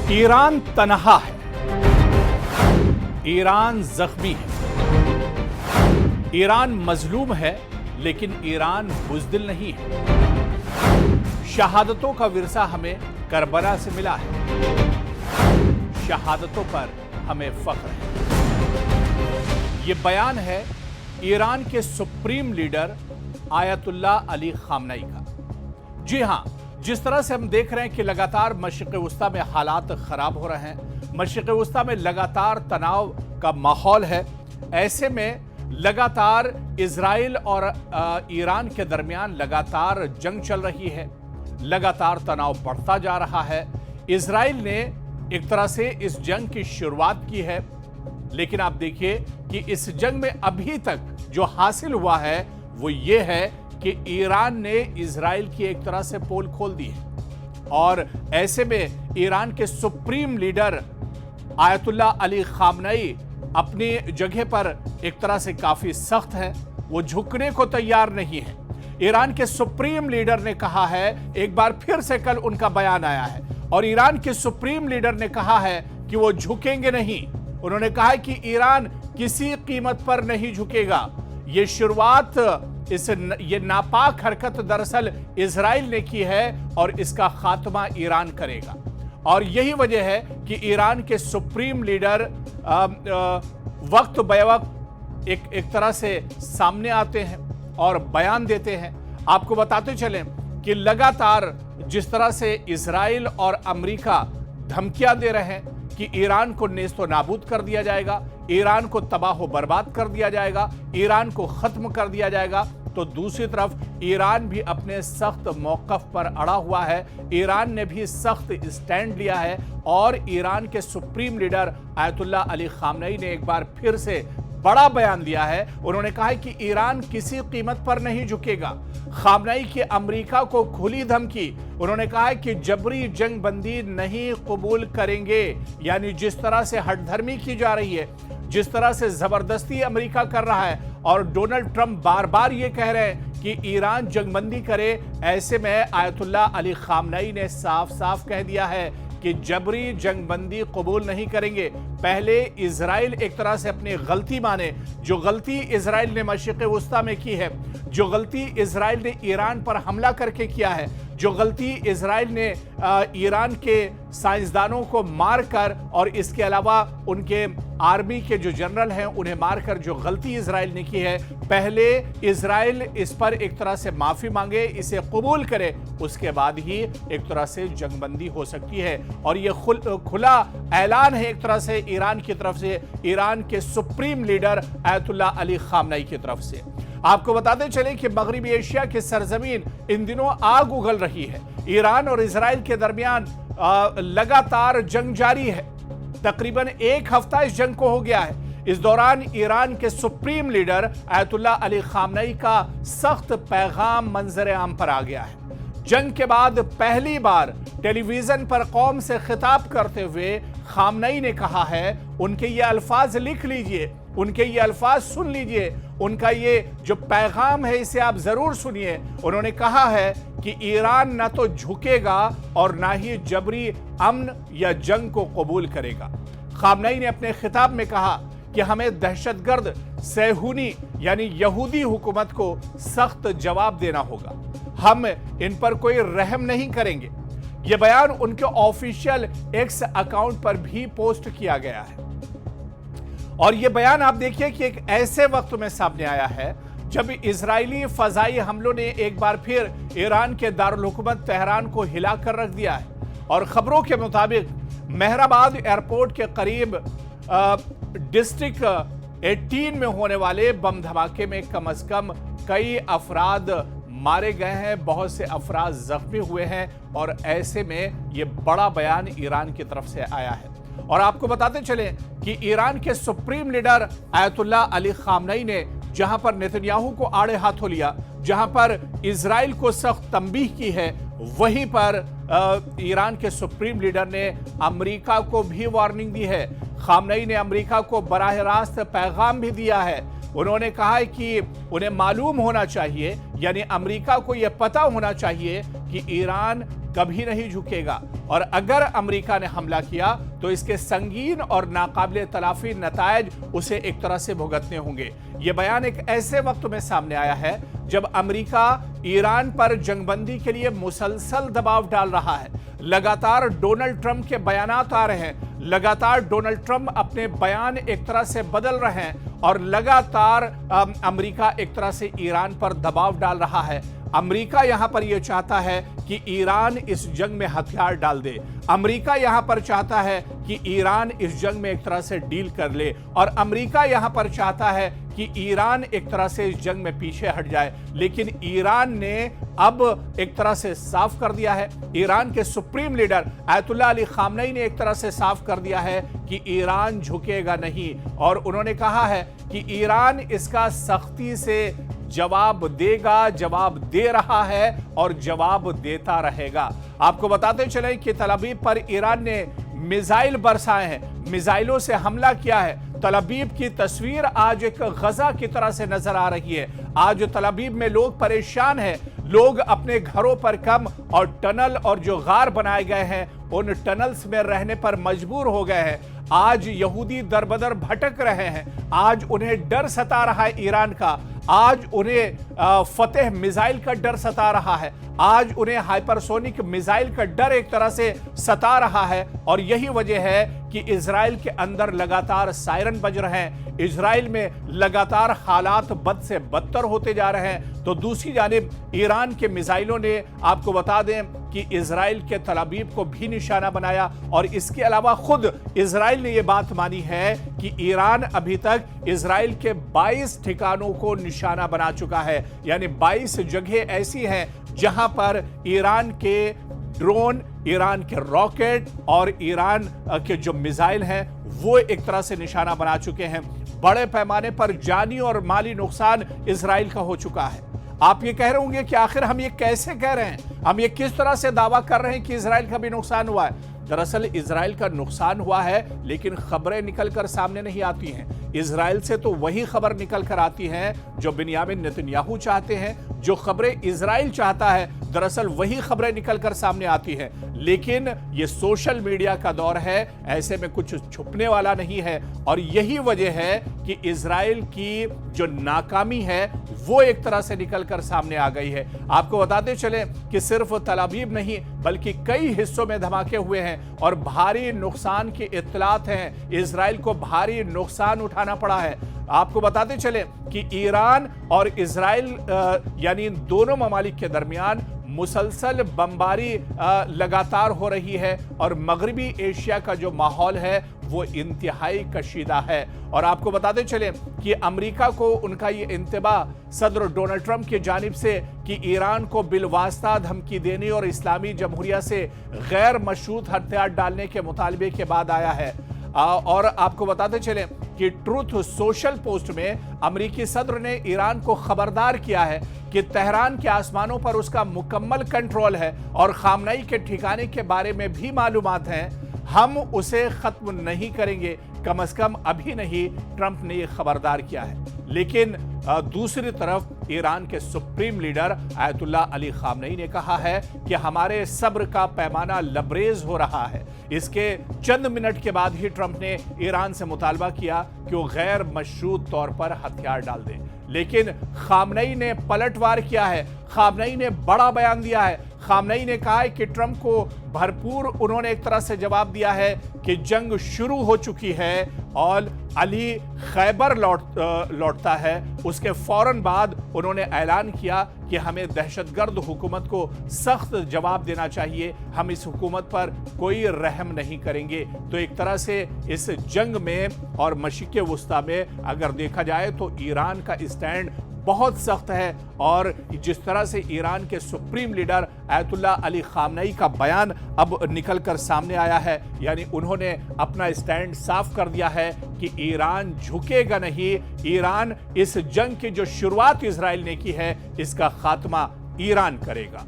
Iran तनहा है, Iran जख्मी है, ईरान मजलूम है, लेकिन ईरान बुज़दिल नहीं है। शहादतों का विरसा हमें करबला से मिला है, शहादतों पर हमें फख्र है। ये बयान है ईरान के supreme leader Ayatollah Ali Khamenei का। जी हां, जिस तरह से हम देख रहे हैं कि लगातार मशरिक़-ए-वुस्ता में हालात खराब हो रहे हैं, मशरिक़-ए-वुस्ता में लगातार तनाव का माहौल है, ऐसे में लगातार इजराइल और ईरान के दरमियान लगातार जंग चल रही है, लगातार तनाव बढ़ता जा रहा है। इजराइल ने एक तरह से इस जंग की शुरुआत की है, लेकिन आप देखिए कि इस जंग में अभी तक जो हासिल हुआ है वो ये है कि ईरान ने इजराइल की एक तरह से पोल खोल दी है। और ऐसे में ईरान के supreme leader Ayatollah Ali Khamenei अपनी जगह पर एक तरह से काफी सख्त है, वो झुकने को तैयार नहीं है। ईरान के सुप्रीम लीडर ने कहा है, एक बार फिर से कल उनका बयान आया है और ईरान के सुप्रीम लीडर ने कहा है कि वो झुकेंगे नहीं। उन्होंने कहा है कि ईरान किसी कीमत पर नहीं झुकेगा। ये शुरुआत ये नापाक हरकत दरअसल इजराइल ने की है और इसका खात्मा ईरान करेगा। और यही वजह है कि ईरान के सुप्रीम लीडर वक्त बे वक्त एक तरह से सामने आते हैं और बयान देते हैं। आपको बताते चलें कि लगातार जिस तरह से इजराइल और अमेरिका धमकियां दे रहे हैं कि ईरान को नेस्तो नाबूद कर दिया जाएगा, ईरान को तबाह बर्बाद कर दिया जाएगा, ईरान को खत्म कर दिया जाएगा, तो दूसरी तरफ ईरान भी अपने सख्त मौक़िफ़ पर अड़ा हुआ है। ईरान ने भी सख्त स्टैंड लिया है और ईरान के supreme leader Ayatollah Ali Khamenei ने एक बार फिर से बड़ा बयान दिया है। उन्होंने कहा है कि ईरान किसी कीमत पर नहीं झुकेगा। खामनेई की अमेरिका को खुली धमकी। उन्होंने कहा है कि जबरी जंग बंदी नहीं कबूल करेंगे, यानी जिस तरह से हठधर्मी की जा रही है, जिस तरह से जबरदस्ती अमेरिका कर रहा है और डोनाल्ड ट्रंप बार बार ये कह रहे हैं कि ईरान जंगबंदी करे, ऐसे में आयतुल्लाह अली खामनेई ने साफ साफ कह दिया है कि जबरी जंगबंदी कबूल नहीं करेंगे। पहले इजराइल एक तरह से अपनी गलती माने, जो गलती इजराइल ने मशरिक़-ए-वुस्ता में की है, जो गलती इजराइल ने ईरान पर हमला करके किया है, जो गलती इजराइल ने ईरान के साइंसदानों को मारकर और इसके अलावा उनके आर्मी के जो जनरल हैं उन्हें मारकर जो गलती इजराइल ने की है, पहले इजराइल इस पर एक तरह से माफी मांगे, इसे कबूल करे, उसके बाद ही एक तरह से जंगबंदी हो सकती है। और ये खुला ऐलान है एक तरह से ईरान की तरफ से, ईरान के supreme leader Ayatollah Ali Khamenei की तरफ से। आपको बताते चले कि मगरबी एशिया की सरजमीन इन दिनों आग उगल रही है। ईरान और इजराइल के दरमियान लगातार जंग जारी है। तकरीबन एक हफ्ता इस जंग को हो गया है। इस दौरान ईरान के supreme leader Ayatollah Ali Khamenei का सख्त पैगाम मंजर आम पर आ गया है। जंग के बाद पहली बार टेलीविजन पर कौम से खिताब करते हुए खामनेई ने कहा है, उनके ये अल्फाज लिख लीजिए, उनके ये अल्फाज सुन लीजिए, उनका ये जो पैगाम है इसे आप जरूर सुनिए। उन्होंने कहा है कि ईरान ना तो झुकेगा और ना ही जबरी अमन या जंग को कबूल करेगा। खामनेई ने अपने खिताब में कहा कि हमें दहशतगर्द सेहूनी यानी यहूदी हुकूमत को सख्त जवाब देना होगा, हम इन पर कोई रहम नहीं करेंगे। यह बयान उनके ऑफिशियल एक्स अकाउंट पर भी पोस्ट किया गया है। और यह बयान आप देखिए कि एक ऐसे वक्त में सामने आया है जब इजरायली फजाई हमलों ने एक बार फिर ईरान के दारुल हुकूमत तेहरान को हिलाकर रख दिया है। और खबरों के मुताबिक मेहराबाद एयरपोर्ट के करीब डिस्ट्रिक्ट 18 में होने वाले बम धमाके में कम से कम कई अफराद मारे गए हैं, बहुत से अफराद जख्मी हुए हैं। और ऐसे में ये बड़ा बयान ईरान की तरफ से आया है। और आपको बताते चलें कि ईरान के supreme leader Ayatollah Ali Khamenei ने जहां पर नेतन्याहू को आड़े हाथों लिया, जहां पर इजराइल को सख्त तंबीह की है, वहीं पर ईरान के सुप्रीम लीडर ने अमेरिका को भी वार्निंग दी है। खामनेई ने अमेरिका को बराह रास्त पैगाम भी दिया है। उन्होंने कहा है कि उन्हें मालूम होना चाहिए, यानी अमेरिका को यह पता होना चाहिए कि ईरान कभी नहीं झुकेगा और अगर अमेरिका ने हमला किया तो इसके संगीन और नाकाबिले तलाफी नतायज उसे एक तरह से भुगतने होंगे। यह बयान एक ऐसे वक्त में सामने आया है जब अमेरिका ईरान पर जंगबंदी के लिए मुसलसल दबाव डाल रहा है। लगातार डोनाल्ड ट्रंप के बयानात आ रहे हैं, लगातार डोनाल्ड ट्रंप अपने बयान एक तरह से बदल रहे हैं और लगातार अमेरिका एक तरह से ईरान पर दबाव डाल रहा है। अमेरिका यहां पर यह चाहता है कि ईरान इस जंग में हथियार डाल दे। अमेरिका यहां पर चाहता है कि ईरान इस जंग में एक तरह से डील कर ले और अमेरिका यहां पर चाहता है कि ईरान एक तरह से इस जंग में पीछे हट जाए। लेकिन ईरान ने अब एक तरह से साफ कर दिया है, ईरान के supreme leader Ayatollah Ali Khamenei ने एक तरह से साफ कर दिया है कि ईरान झुकेगा नहीं और उन्होंने कहा है कि ईरान इसका सख्ती से जवाब देगा, जवाब दे रहा है और जवाब देता रहेगा। आपको बताते चलें कि तल अवीव पर ईरान ने मिसाइल बरसाए हैं, मिसाइलों से हमला किया है। तल अवीव की तस्वीर आज एक गजा की तरह से नजर आ रही है। आज तल अवीव में लोग परेशान हैं, लोग अपने घरों पर कम और टनल और जो गार बनाए गए हैं उन टनल्स में रहने पर मजबूर हो गए हैं। आज यहूदी दरबदर भटक रहे हैं, आज उन्हें डर सता रहा है ईरान का, आज उन्हें फतेह मिसाइल का डर सता रहा है, आज उन्हें हाइपरसोनिक मिसाइल का डर एक तरह से सता रहा है। और यही वजह है कि इजराइल के अंदर लगातार सायरन बज रहे हैं, इजराइल में लगातार हालात बद से बदतर होते जा रहे हैं। तो दूसरी जानिब ईरान के मिसाइलों ने, आपको बता दें कि इजराइल के तल अवीव को भी निशाना बनाया और इसके अलावा खुद इजराइल ने यह बात मानी है कि ईरान अभी तक इजराइल के 22 ठिकानों को निशाना बना चुका है। यानी 22 जगह ऐसी हैं जहां पर ईरान के ड्रोन, ईरान के रॉकेट और ईरान के जो मिसाइल हैं वो एक तरह से निशाना बना चुके हैं। बड़े पैमाने पर जानी और माली नुकसान इजराइल का हो चुका है। आप ये कह रहे होंगे कि आखिर हम ये कैसे कह रहे हैं, हम ये किस तरह से दावा कर रहे हैं कि इजराइल का भी नुकसान हुआ है। दरअसल इजराइल का नुकसान हुआ है लेकिन खबरें निकलकर सामने नहीं आती हैं। इजराइल से तो वही खबर निकल कर आती है जो बिन्यामिन नेतन्याहू चाहते हैं, जो खबरें इजराइल चाहता है दरअसल वही खबरें निकलकर सामने आती हैं। लेकिन ये सोशल मीडिया का दौर है, ऐसे में कुछ छुपने वाला नहीं है और यही वजह है कि इजराइल की जो नाकामी है वो एक तरह से निकलकर सामने आ गई है। आपको बताते चले कि सिर्फ तल अवीव नहीं बल्कि कई हिस्सों में धमाके हुए हैं और भारी नुकसान की इत्तलात हैं। इजराइल को भारी नुकसान उठाना पड़ा है। आपको बताते चले कि ईरान और इजराइल यानी दोनों ममालिक के दरमियान मुसलसल बमबारी लगातार हो रही है और मगरबी एशिया का जो माहौल है वो इंतहाई कशीदा है। और आपको बताते चले कि अमेरिका को उनका ये इंतबाह सदर डोनाल्ड ट्रंप की जानिब से कि ईरान को बिलवास्ता धमकी देने और इस्लामी जमहूरिया से गैर मशरूत हथियार डालने के मुतालबे के बाद आया है। और आपको बताते चले कि ट्रूथ सोशल पोस्ट में अमेरिकी सदर ने ईरान को खबरदार किया है कि तेहरान के आसमानों पर उसका मुकम्मल कंट्रोल है और खामनेई के ठिकाने के बारे में भी मालूमात हैं, हम उसे खत्म नहीं करेंगे, कम से कम अभी नहीं, ट्रंप ने यह खबरदार किया है। लेकिन दूसरी तरफ ईरान के supreme leader Ayatollah Ali Khamenei ने कहा है कि हमारे सब्र का पैमाना लबरेज हो रहा है। इसके चंद मिनट के बाद ही ट्रंप ने ईरान से मुतालबा किया कि वो गैर मशरूत तौर पर हथियार डाल दें। लेकिन खामनेई ने पलटवार किया है, खामनेई ने बड़ा बयान दिया है। खामनेई ने कहा है कि ट्रंप को भरपूर उन्होंने एक तरह से जवाब दिया है कि जंग शुरू हो चुकी है और अली खैबर लौटता है। उसके फौरन बाद उन्होंने ऐलान किया कि हमें दहशतगर्द हुकूमत को सख्त जवाब देना चाहिए, हम इस हुकूमत पर कोई रहम नहीं करेंगे। तो एक तरह से इस जंग में और मशरिक़ वुस्ता में अगर देखा जाए तो ईरान का स्टैंड बहुत सख्त है। और जिस तरह से ईरान के supreme leader Ayatollah Ali Khamenei का बयान अब निकलकर सामने आया है, यानी उन्होंने अपना स्टैंड साफ कर दिया है कि ईरान झुकेगा नहीं, ईरान इस जंग की जो शुरुआत इजराइल ने की है इसका खात्मा ईरान करेगा।